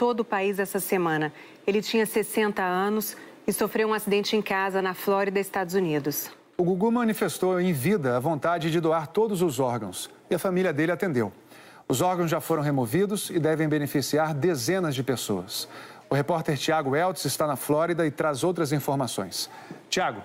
todo o país essa semana. Ele tinha 60 anos e sofreu um acidente em casa na Flórida, Estados Unidos. O Gugu manifestou em vida a vontade de doar todos os órgãos e a família dele atendeu. Os órgãos já foram removidos e devem beneficiar dezenas de pessoas. O repórter Tiago Eltz está na Flórida e traz outras informações. Tiago.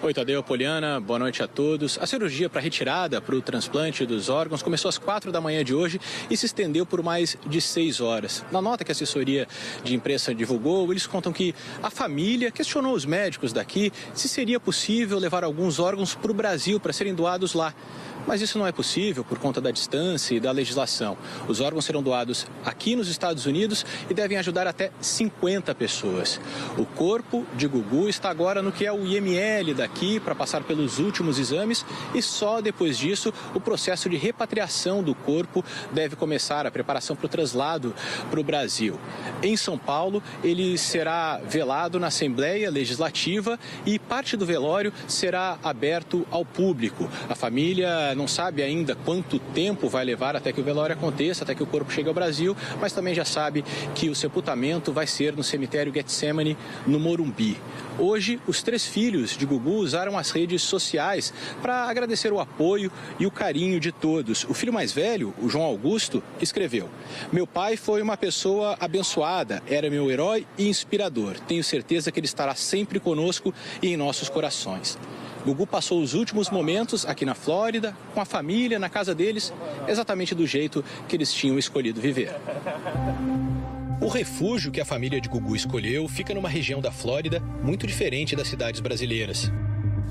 Oi, Tadeu, Poliana, boa noite a todos. A cirurgia para retirada para o transplante dos órgãos começou às 4 da manhã de hoje e se estendeu por mais de 6 horas. Na nota que a assessoria de imprensa divulgou, eles contam que a família questionou os médicos daqui se seria possível levar alguns órgãos para o Brasil para serem doados lá. Mas isso não é possível por conta da distância e da legislação. Os órgãos serão doados aqui nos Estados Unidos e devem ajudar até 50 pessoas. O corpo de Gugu está agora no que é o IML daqui para passar pelos últimos exames e só depois disso o processo de repatriação do corpo deve começar, a preparação para o traslado para o Brasil. Em São Paulo, ele será velado na Assembleia Legislativa e parte do velório será aberto ao público. A família não sabe ainda quanto tempo vai levar até que o velório aconteça, até que o corpo chegue ao Brasil, mas também já sabe que o sepultamento vai ser no cemitério Getsemane, no Morumbi. Hoje, os 3 filhos de Gugu usaram as redes sociais para agradecer o apoio e o carinho de todos. O filho mais velho, o João Augusto, escreveu: "Meu pai foi uma pessoa abençoada, era meu herói e inspirador. Tenho certeza que ele estará sempre conosco e em nossos corações." Gugu passou os últimos momentos aqui na Flórida, com a família, na casa deles, exatamente do jeito que eles tinham escolhido viver. O refúgio que a família de Gugu escolheu fica numa região da Flórida muito diferente das cidades brasileiras.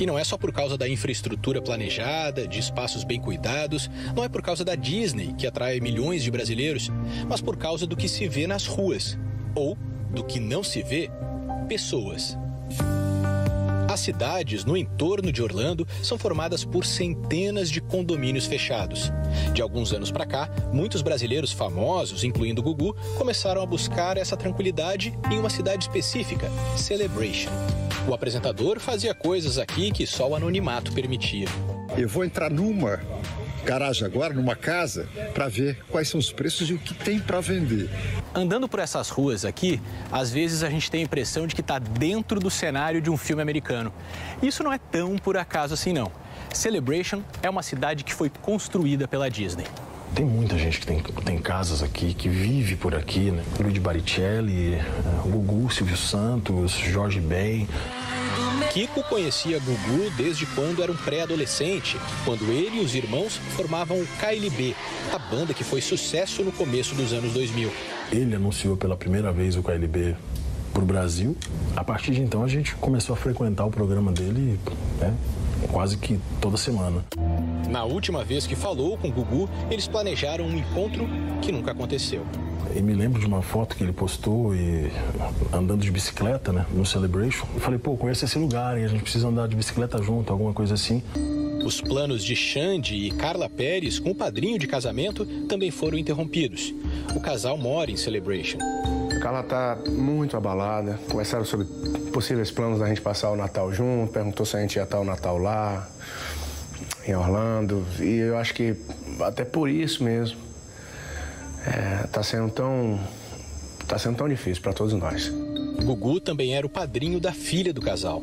E não é só por causa da infraestrutura planejada, de espaços bem cuidados, não é por causa da Disney, que atrai milhões de brasileiros, mas por causa do que se vê nas ruas, ou do que não se vê, pessoas. As cidades no entorno de Orlando são formadas por centenas de condomínios fechados. De alguns anos para cá, muitos brasileiros famosos, incluindo Gugu, começaram a buscar essa tranquilidade em uma cidade específica, Celebration. O apresentador fazia coisas aqui que só o anonimato permitia. Eu vou entrar numa garagem agora, numa casa, para ver quais são os preços e o que tem para vender. Andando por essas ruas aqui, às vezes a gente tem a impressão de que está dentro do cenário de um filme americano. Isso não é tão por acaso assim, não. Celebration é uma cidade que foi construída pela Disney. Tem muita gente que tem casas aqui, que vive por aqui, né? Luigi Baricelli, Gugu, Silvio Santos, Jorge Ben. Kiko conhecia Gugu desde quando era um pré-adolescente, quando ele e os irmãos formavam o KLB, a banda que foi sucesso no começo dos anos 2000. Ele anunciou pela primeira vez o KLB para o Brasil. A partir de então a gente começou a frequentar o programa dele, né, quase que toda semana. Na última vez que falou com Gugu, eles planejaram um encontro que nunca aconteceu. Eu me lembro de uma foto que ele postou andando de bicicleta, né, no Celebration. Eu falei, pô, conheço esse lugar e a gente precisa andar de bicicleta junto, alguma coisa assim. Os planos de Xande e Carla Pérez com o padrinho de casamento também foram interrompidos. O casal mora em Celebration. A Carla tá muito abalada. Conversaram sobre possíveis planos da gente passar o Natal junto, perguntou se a gente ia estar o Natal lá, em Orlando. E eu acho que até por isso mesmo, tá sendo tão difícil para todos nós. Gugu também era o padrinho da filha do casal.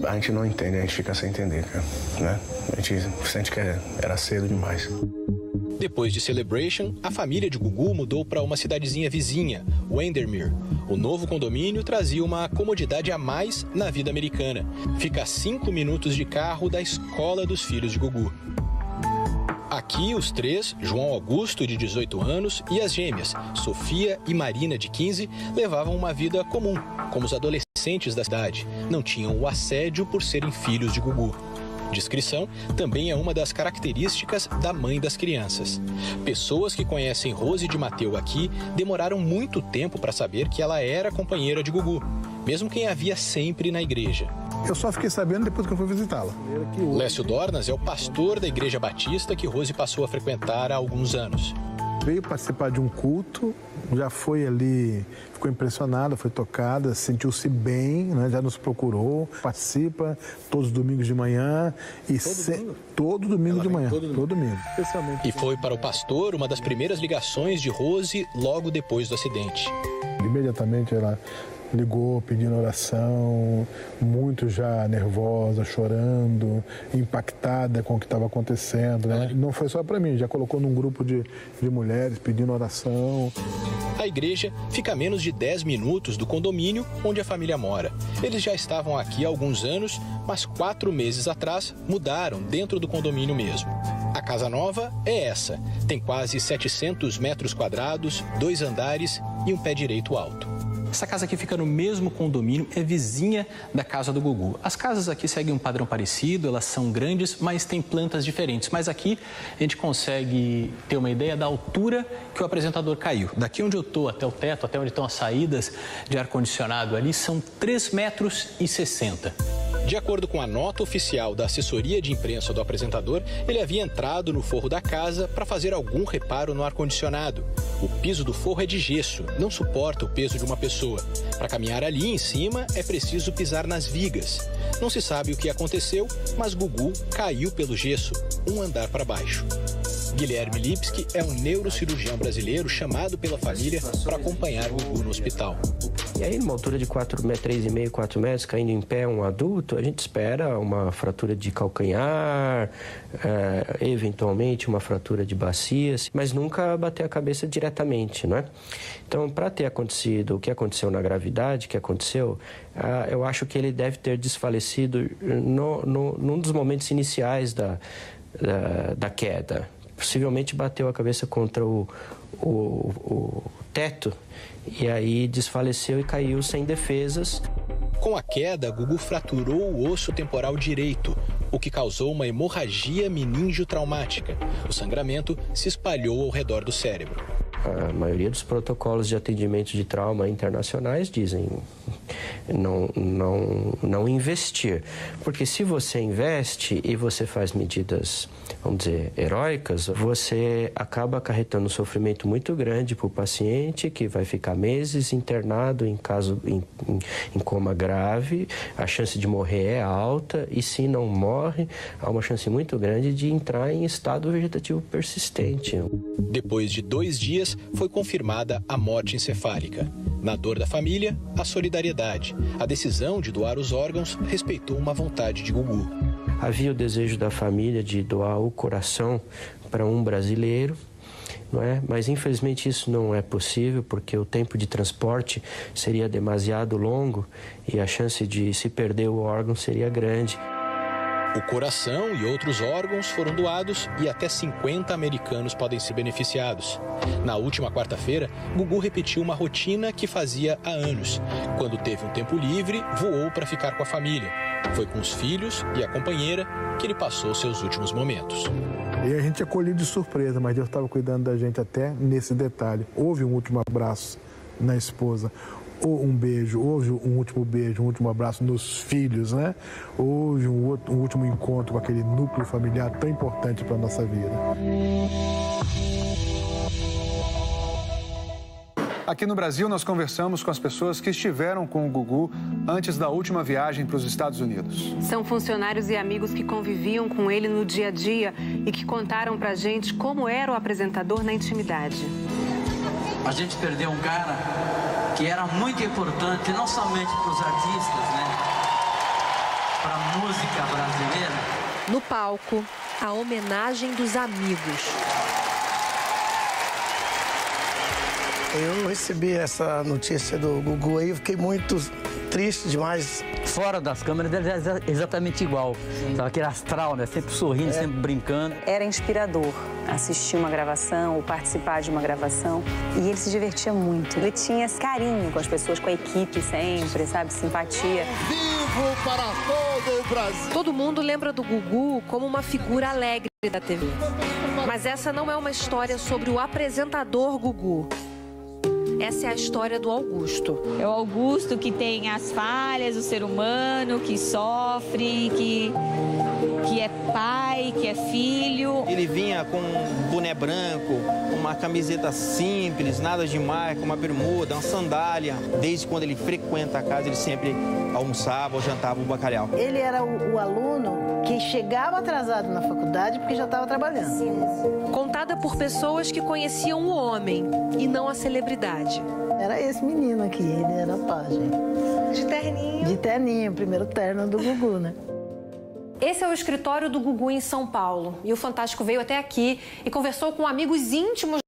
A gente não entende, a gente fica sem entender, cara, né? A gente sente que era cedo demais. Depois de Celebration, a família de Gugu mudou para uma cidadezinha vizinha, Windermere. O novo condomínio trazia uma comodidade a mais na vida americana. Fica a 5 minutos de carro da escola dos filhos de Gugu. Aqui, os 3, João Augusto, de 18 anos, e as gêmeas, Sofia e Marina, de 15, levavam uma vida comum, como os adolescentes da cidade. Não tinham o assédio por serem filhos de Gugu. Discrição também é uma das características da mãe das crianças. Pessoas que conhecem Rose de Mateu aqui demoraram muito tempo para saber que ela era companheira de Gugu, mesmo quem a via sempre na igreja. Eu só fiquei sabendo depois que eu fui visitá-la. Lécio Dornas é o pastor da Igreja Batista que Rose passou a frequentar há alguns anos. veio participar de um culto, já foi ali, ficou impressionada, foi tocada, sentiu-se bem, né? Já nos procurou, participa todos os domingos de manhã. Todo domingo de manhã, todo domingo. E foi para o pastor uma das primeiras ligações de Rose logo depois do acidente. Imediatamente ela ligou pedindo oração, muito já nervosa, chorando, impactada com o que estava acontecendo, né? Não foi só para mim, já colocou num grupo de mulheres pedindo oração. A igreja fica a menos de 10 minutos do condomínio onde a família mora. Eles já estavam aqui há alguns anos, mas 4 meses atrás mudaram dentro do condomínio mesmo. A casa nova é essa, tem quase 700 metros quadrados, 2 andares e um pé direito alto. Essa casa aqui fica no mesmo condomínio, é vizinha da casa do Gugu. As casas aqui seguem um padrão parecido, elas são grandes, mas têm plantas diferentes. Mas aqui a gente consegue ter uma ideia da altura que o apresentador caiu. Daqui onde eu estou até o teto, até onde estão as saídas de ar-condicionado ali, são 3,60 metros. De acordo com a nota oficial da assessoria de imprensa do apresentador, ele havia entrado no forro da casa para fazer algum reparo no ar-condicionado. O piso do forro é de gesso, não suporta o peso de uma pessoa. Para caminhar ali em cima, é preciso pisar nas vigas. Não se sabe o que aconteceu, mas Gugu caiu pelo gesso, um andar para baixo. Guilherme Lipski é um neurocirurgião brasileiro chamado pela família para acompanhar o Gugu no hospital. E aí, numa altura de 3,5 metros, 4 metros, caindo em pé um adulto, a gente espera uma fratura de calcanhar, eventualmente uma fratura de bacias, mas nunca bater a cabeça diretamente, não é? Então, para ter acontecido o que aconteceu na gravidade, eu acho que ele deve ter desfalecido num dos momentos iniciais da queda. Possivelmente bateu a cabeça contra o teto e aí desfaleceu e caiu sem defesas. Com a queda, Gugu fraturou o osso temporal direito, o que causou uma hemorragia meningiotraumática. O sangramento se espalhou ao redor do cérebro. A maioria dos protocolos de atendimento de trauma internacionais dizem não investir. Porque se você investe e você faz medidas, vamos dizer, heróicas, você acaba acarretando um sofrimento muito grande para o paciente, que vai ficar meses internado em coma grave. A chance de morrer é alta e se não morre, há uma chance muito grande de entrar em estado vegetativo persistente. Depois de 2 dias, foi confirmada a morte encefálica. Na dor da família, a solidariedade. A decisão de doar os órgãos respeitou uma vontade de Gugu. Havia o desejo da família de doar o coração para um brasileiro, não é? Mas infelizmente isso não é possível porque o tempo de transporte seria demasiado longo e a chance de se perder o órgão seria grande. O coração e outros órgãos foram doados e até 50 americanos podem ser beneficiados. Na última quarta-feira, Gugu repetiu uma rotina que fazia há anos. Quando teve um tempo livre, voou para ficar com a família. Foi com os filhos e a companheira que ele passou seus últimos momentos. E a gente acolheu de surpresa, mas Deus estava cuidando da gente até nesse detalhe. Houve um último abraço na esposa. Ou um beijo, houve um último beijo, um último abraço nos filhos, né? Houve um último encontro com aquele núcleo familiar tão importante para a nossa vida. Aqui no Brasil, nós conversamos com as pessoas que estiveram com o Gugu antes da última viagem para os Estados Unidos. São funcionários e amigos que conviviam com ele no dia a dia e que contaram pra gente como era o apresentador na intimidade. A gente perdeu um cara que era muito importante, não somente para os artistas, né? Para a música brasileira. No palco, a homenagem dos amigos. Eu recebi essa notícia do Gugu aí, eu fiquei muito triste demais. Fora das câmeras ele era exatamente igual. Sabe, aquele astral, né? Sempre sorrindo, sempre brincando. Era inspirador assistir uma gravação ou participar de uma gravação. E ele se divertia muito. Ele tinha esse carinho com as pessoas, com a equipe sempre, sabe? Simpatia. Vivo para todo o Brasil! Todo mundo lembra do Gugu como uma figura alegre da TV. Mas essa não é uma história sobre o apresentador Gugu. Essa é a história do Augusto. É o Augusto que tem as falhas, o ser humano que sofre, que que é pai, que é filho. Ele vinha com um boné branco, uma camiseta simples, nada demais, com uma bermuda, uma sandália. Desde quando ele frequenta a casa, ele sempre almoçava ou jantava um bacalhau. Ele era o aluno que chegava atrasado na faculdade porque já estava trabalhando. Contada por pessoas que conheciam o homem e não a celebridade. Era esse menino aqui, ele era pajem. De terninho. De terninho, primeiro terno do Gugu, né? Esse é o escritório do Gugu em São Paulo. E o Fantástico veio até aqui e conversou com amigos íntimos